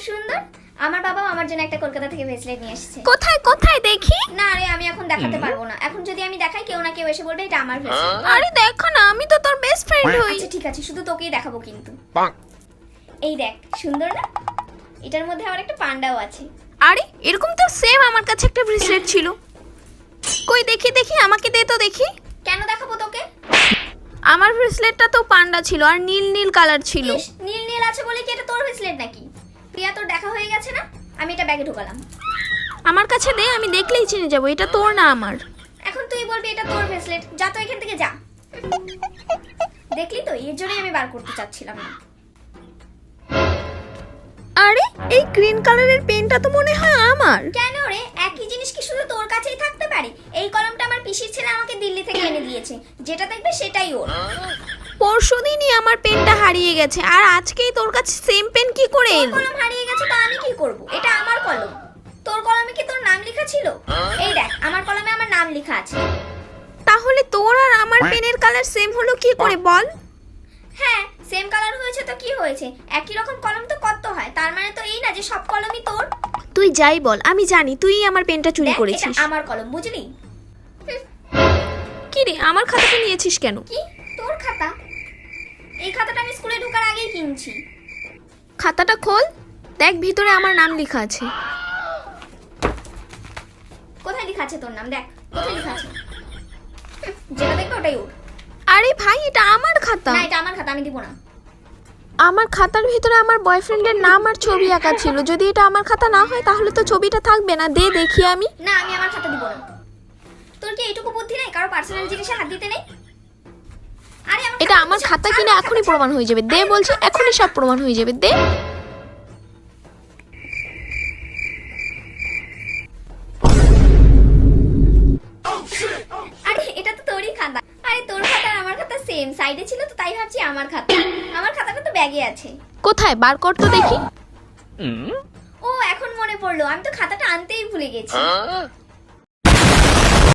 সুন্দর। আমার বাবাও আমার জন্য একটা কলকাতা থেকে ব্রেসলেট নিয়ে এসেছে। কোথায় কোথায় দেখি? না রে, আমি এখন দেখাতে পারবো না। এখন যদি আমি দেখাই, কেউ না কেউ এসে বলবে এটা আমার ব্রেসলেট। আরে দেখো না, আমি তো তোর বেস্ট ফ্রেন্ড হই। আচ্ছা ঠিক আছে, শুধু তোকেই দেখাবো কিন্তু। এই দেখ, সুন্দর না? এটার মধ্যে আমার একটা পান্ডাও আছে। আরে এরকম তো সেম আমার কাছে একটা ব্রেসলেট ছিল। কই দেখি দেখি, আমাকে দে তো দেখি। কেন দেখাবো তোকে? আমার ব্রেসলেটটা তো পান্ডা ছিল আর নীল নীল কালার ছিল। ইস, নীল নীল আছে বলে কি এটা তোর ব্রেসলেট নাকি? প্রিয়া, তোর দেখা হয়ে গেছে না? আমি এটা ব্যাগে ঢোকালাম। আমার কাছে দে, আমি দেখলেই চিনে যাবো এটা তোর না আমার। এখন তুই বলবি এটা তোর ব্রেসলেট, যা তো এখান থেকে যা। দেখলি তো, এর জন্যই আমি বার করতে চাচ্ছিলাম না। আরে এই গ্রিন কালারের পেনটা তো মনে হয় আমার। কেন রে, একই জিনিস কি শুধু তোর কাছেই থাকতে পারে? এই কলমটা আমার পিসির ছেলে আমাকে দিল্লি থেকে এনে দিয়েছে। যেটা দেখবে সেটাই ওর। পরশুদিনই আমার পেনটা হারিয়ে গেছে আর আজকেই তোর কাছে সেম পেন কি করে তোর এলো? কলম হারিয়ে গেছে তো আমি কি করব? এটা আমার কলম। তোর কলমে কি তোর নাম লেখা ছিল? এই দেখ, আমার কলমে আমার নাম লেখা আছে। তাহলে তোর আর আমার পেনের কালার সেম হলো কি করে বল? হ্যাঁ, সেম কালার হয়েছে তো কি হয়েছে? একই রকম কলম তো কত হয়, তার মানে তো এই না যে সব কলমই তোর। তুই যাই বল, আমি জানি তুই আমার পেনটা চুরি দেখ, করেছিস। এটা আমার কলম, বুঝলি? কি রে, আমার খাতাটা নিয়েছিস কেন? কি তোর খাতা? এই খাতাটা আমি স্কুলে ঢোকার আগেই কিনছি। খাতাটা খোল, দেখ ভিতরে আমার নাম লেখা আছে। কোথায় লেখা আছে তোর নাম? দেখ কোথায় লেখা আছে। যেটা দেখবে ওটাই ওর। আরে ভাই, এটা আমার খাতা। না, এটা আমার খাতা, আমি দিব না। আমার খাতার ভিতরে আমার বয়ফ্রেন্ডের নাম আর ছবি আঁকা ছিল। যদি এটা আমার খাতা না হয় তাহলে তো ছবিটা থাকবে না। দে দেখি আমি। না, আমি আমার খাতা দিব না। তোর কি এইটুকু বুদ্ধি নেই কারো পার্সোনাল জিনিসে হাত দিতে নেই? আরে এটা আমার খাতা কিনা এখনই প্রমাণ হয়ে যাবে। দে বলছি, এখনই সব প্রমাণ হয়ে যাবে। দে। আরে এটা তো তোরই খাতা। আরে তোর খাতা আর আমার খাতা সেম সাইডে ছিল তো, তাই ভাবছি আমার খাতা। আমার খাতাটা তো ব্যাগে আছে। কোথায়, বার কর তো দেখি। ও, এখন মনে পড়লো, আমি তো খাতাটা আনতেই ভুলে গেছি।